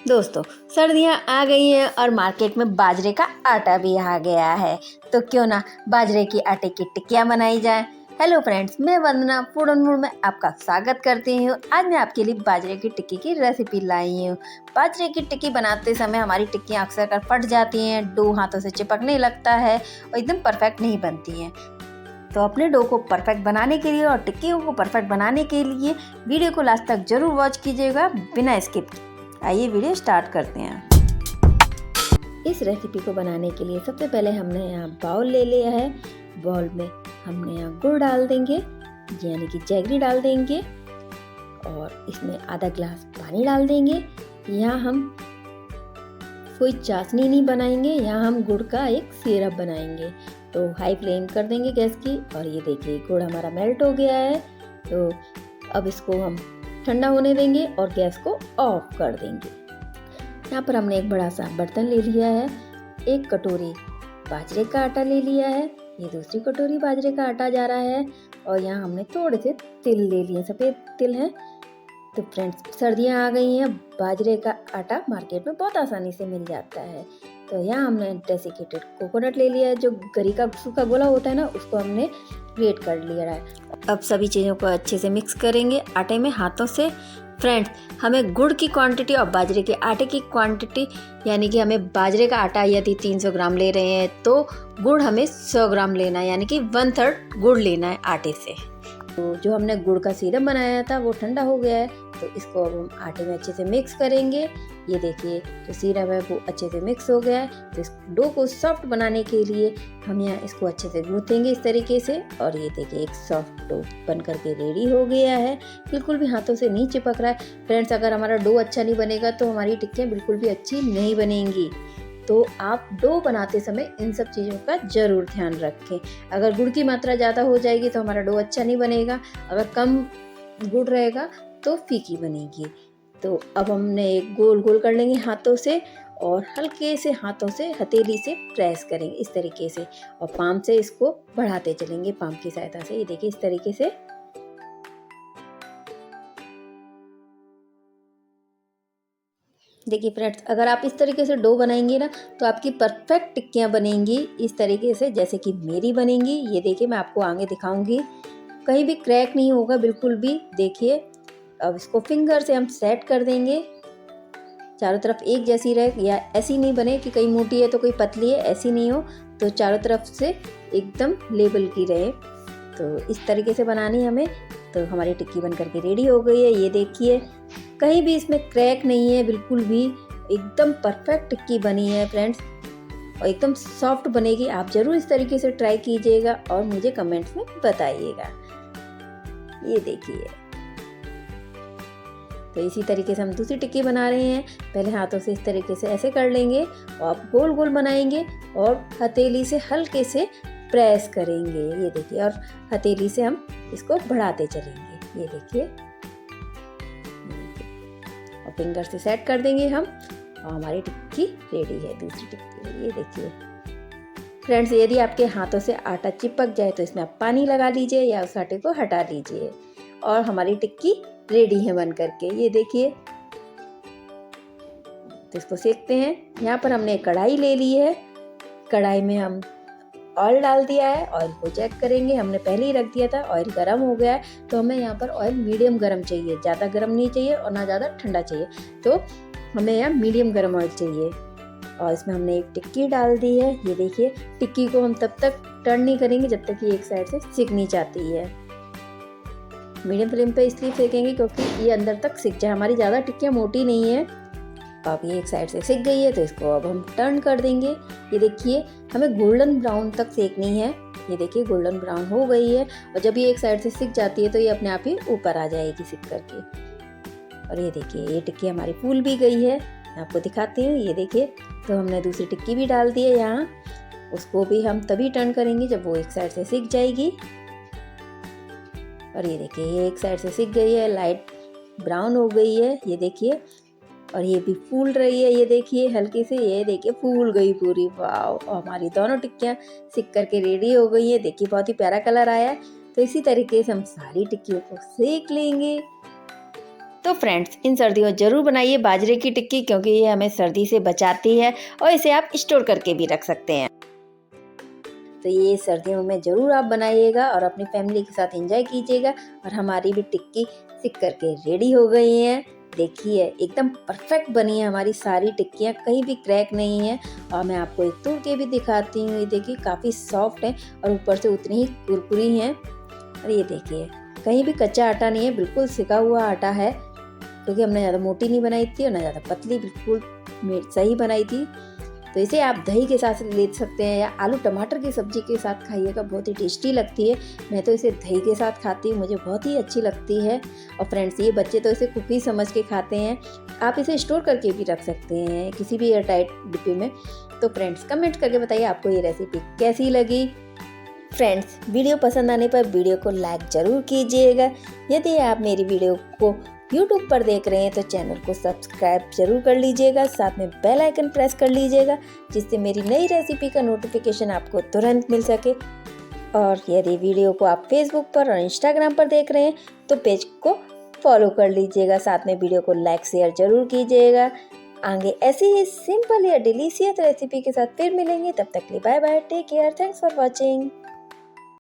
दोस्तों, सर्दियाँ आ गई हैं और मार्केट में बाजरे का आटा भी आ गया है, तो क्यों ना बाजरे की आटे की टिक्कियाँ बनाई जाए। हेलो फ्रेंड्स, मैं वंदना फूड एंड मूड में आपका स्वागत करती हूँ। आज मैं आपके लिए बाजरे की टिक्की की रेसिपी लाई हूँ। बाजरे की टिक्की बनाते समय हमारी टिक्कियाँ अक्सर कर फट जाती हैं, डो हाथों से चिपकने लगता है और एकदम परफेक्ट नहीं बनती हैं। तो अपने डो को परफेक्ट बनाने के लिए और टिक्कियों को परफेक्ट बनाने के लिए वीडियो को लास्ट तक जरूर वॉच कीजिएगा बिना स्किप। आइए वीडियो स्टार्ट करते हैं। इस रेसिपी को बनाने के लिए सबसे पहले हमने यहाँ बाउल ले लिया है। बाउल में हमने यहाँ गुड़ डाल देंगे, यानी कि जैगरी डाल देंगे और इसमें आधा गिलास पानी डाल देंगे। यहाँ हम कोई चाशनी नहीं बनाएंगे, यहाँ हम गुड़ का एक सिरप बनाएंगे। तो हाई फ्लेम कर देंगे गैस की और ये देखिए गुड़ हमारा मेल्ट हो गया है। तो अब इसको हम ठंडा होने देंगे और गैस को ऑफ कर देंगे। यहाँ पर हमने एक बड़ा सा बर्तन ले लिया है, एक कटोरी बाजरे का आटा ले लिया है, ये दूसरी कटोरी बाजरे का आटा जा रहा है और यहाँ हमने थोड़े से तिल ले लिए, सफ़ेद तिल है। तो फ्रेंड्स, सर्दियाँ आ गई हैं, बाजरे का आटा मार्केट में बहुत आसानी से मिल जाता है। तो यहाँ हमने डेसिकेटेड कोकोनट ले लिया है, जो गरी का सूखा गोला होता है ना, उसको हमने ग्रेट कर लिया है। अब सभी चीज़ों को अच्छे से मिक्स करेंगे आटे में हाथों से। फ्रेंड्स, हमें गुड़ की क्वांटिटी और बाजरे के आटे की क्वांटिटी, यानी कि हमें बाजरे का आटा यदि 300 ग्राम ले रहे हैं तो गुड़ हमें 100 ग्राम लेना है, यानी कि 1/3 गुड़ लेना है आटे से। तो जो हमने गुड़ का सिरप बनाया था वो ठंडा हो गया है, तो इसको अब हम आटे में अच्छे से मिक्स करेंगे। ये देखिए जो सिरप है वो अच्छे से मिक्स हो गया है। तो इस डो को सॉफ्ट बनाने के लिए हम यहाँ इसको अच्छे से गूँथेंगे इस तरीके से और ये देखिए एक सॉफ्ट डो बन करके रेडी हो गया है, बिल्कुल भी हाथों से नहीं चिपक रहा है। फ्रेंड्स, अगर हमारा डो अच्छा नहीं बनेगा तो हमारी टिक्कियाँ बिल्कुल भी अच्छी नहीं बनेंगी। तो आप डो बनाते समय इन सब चीज़ों का ज़रूर ध्यान रखें। अगर गुड़ की मात्रा ज़्यादा हो जाएगी तो हमारा डो अच्छा नहीं बनेगा, अगर कम गुड़ रहेगा तो फीकी बनेगी। तो अब हमने एक गोल गोल कर लेंगे हाथों से और हल्के से हाथों से हथेली से प्रेस करेंगे इस तरीके से और पाम से इसको बढ़ाते चलेंगे, पाम की सहायता से। ये देखिए इस तरीके से। देखिए फ्रेंड्स, अगर आप इस तरीके से डो बनाएंगे ना तो आपकी परफेक्ट टिक्कियाँ बनेंगी इस तरीके से, जैसे कि मेरी बनेंगी। ये देखिए मैं आपको आगे दिखाऊंगी, कहीं भी क्रैक नहीं होगा बिल्कुल भी। देखिए अब इसको फिंगर से हम सेट कर देंगे, चारों तरफ एक जैसी रहे, या ऐसी नहीं बने कि कहीं मोटी है तो कोई पतली है, ऐसी नहीं हो। तो चारों तरफ से एकदम लेवल की रहे, तो इस तरीके से बनानी हमें। तो हमारी टिक्की बन करके रेडी हो गई है। ये देखिए कहीं भी इसमें क्रैक नहीं है, बिल्कुल भी एकदम परफेक्ट टिक्की बनी है फ्रेंड्स और एकदम सॉफ्ट बनेगी। आप ज़रूर इस तरीके से ट्राई कीजिएगा और मुझे कमेंट्स में बताइएगा। ये देखिए, तो इसी तरीके से हम दूसरी टिक्की बना रहे हैं। पहले हाथों से इस तरीके से ऐसे कर लेंगे और आप गोल गोल बनाएंगे और हथेली से हल्के से प्रेस करेंगे। ये देखिए, और हथेली से हम इसको बढ़ाते चलेंगे। ये देखिए, और फिंगर से सेट कर देंगे हम और हमारी टिक्की रेडी है, दूसरी टिक्की। ये देखिए फ्रेंड्स, यदि आपके हाथों से आटा चिपक जाए तो इसमें आप पानी लगा लीजिए या उस आटे को हटा लीजिए और हमारी टिक्की रेडी है बन करके। ये देखिए, तो इसको सेकते हैं। यहाँ पर हमने कढ़ाई ले ली है, कढ़ाई में हम ऑयल डाल दिया है। ऑयल को चेक करेंगे, हमने पहले ही रख दिया था। ऑयल गर्म हो गया है, तो हमें यहाँ पर ऑयल मीडियम गर्म चाहिए, ज़्यादा गर्म नहीं चाहिए और ना ज़्यादा ठंडा चाहिए। तो हमें यहाँ मीडियम गर्म ऑयल चाहिए और इसमें हमने एक टिक्की डाल दी है। ये देखिए, टिक्की को हम तब तक टर्न नहीं करेंगे जब तक कि एक साइड से सिकनी चाहती है। मीडियम फ्लेम पे इसलिए सेकेंगे क्योंकि ये अंदर तक सिक जाए। हमारी ज़्यादा टिक्कियाँ मोटी नहीं है। अब ये एक साइड से सिक गई है तो इसको अब हम टर्न कर देंगे। ये देखिए, हमें गोल्डन ब्राउन तक सेकनी है। ये देखिए गोल्डन ब्राउन हो गई है और जब ये एक साइड से सिक जाती है तो ये अपने आप ही ऊपर आ जाएगी सिक करके। और ये देखिए, ये टिक्की हमारी फूल भी गई है, मैं आपको दिखाती हूँ। ये देखिए, तो हमने दूसरी टिक्की भी डाल दी है यहाँ, उसको भी हम तभी टर्न करेंगे जब वो एक साइड से सिक जाएगी। और ये देखिए, ये एक साइड से सिक गई है, लाइट ब्राउन हो गई है। ये देखिए, और ये भी फूल रही है। ये देखिए हल्की से, ये देखिए फूल गई पूरी। वाह, और हमारी दोनों टिक्कियाँ सिक करके रेडी हो गई है। देखिए बहुत ही प्यारा कलर आया है। तो इसी तरीके से हम सारी टिक्कियों को सेक लेंगे। तो फ्रेंड्स, इन सर्दियों ज़रूर बनाइए बाजरे की टिक्की, क्योंकि ये हमें सर्दी से बचाती है और इसे आप स्टोर करके भी रख सकते हैं। तो ये सर्दियों में ज़रूर आप बनाइएगा और अपनी फैमिली के साथ एंजॉय कीजिएगा। और हमारी भी टिक्की सिक करके रेडी हो गई हैं। देखिए एकदम परफेक्ट बनी है हमारी सारी टिक्कियाँ, कहीं भी क्रैक नहीं है। और मैं आपको एक तोड़ के भी दिखाती हूँ। ये देखिए काफ़ी सॉफ्ट है और ऊपर से उतनी ही कुरकुरी हैं। और ये देखिए कहीं भी कच्चा आटा नहीं है, बिल्कुल सिका हुआ आटा है, क्योंकि हमने ज़्यादा मोटी नहीं बनाई थी और ना ज़्यादा पतली, बिल्कुल सही बनाई थी। तो इसे आप दही के साथ ले सकते हैं या आलू टमाटर की सब्ज़ी के साथ खाइएगा, बहुत ही टेस्टी लगती है। मैं तो इसे दही के साथ खाती हूँ, मुझे बहुत ही अच्छी लगती है। और फ्रेंड्स, ये बच्चे तो इसे कुकी समझ के खाते हैं। आप इसे स्टोर करके भी रख सकते हैं किसी भी एयरटाइट डिब्बे में। तो फ्रेंड्स, कमेंट करके बताइए आपको ये रेसिपी कैसी लगी। फ्रेंड्स, वीडियो पसंद आने पर वीडियो को लाइक ज़रूर कीजिएगा। यदि आप मेरी वीडियो को YouTube पर देख रहे हैं तो चैनल को सब्सक्राइब जरूर कर लीजिएगा, साथ में बेल आइकन प्रेस कर लीजिएगा, जिससे मेरी नई रेसिपी का नोटिफिकेशन आपको तुरंत मिल सके। और यदि वीडियो को आप फेसबुक पर और इंस्टाग्राम पर देख रहे हैं तो पेज को फॉलो कर लीजिएगा, साथ में वीडियो को लाइक शेयर जरूर कीजिएगा। आगे ऐसी ही सिंपल या डिलीशियस रेसिपी के साथ फिर मिलेंगे, तब तक के लिए bye bye, take care, thanks for watching.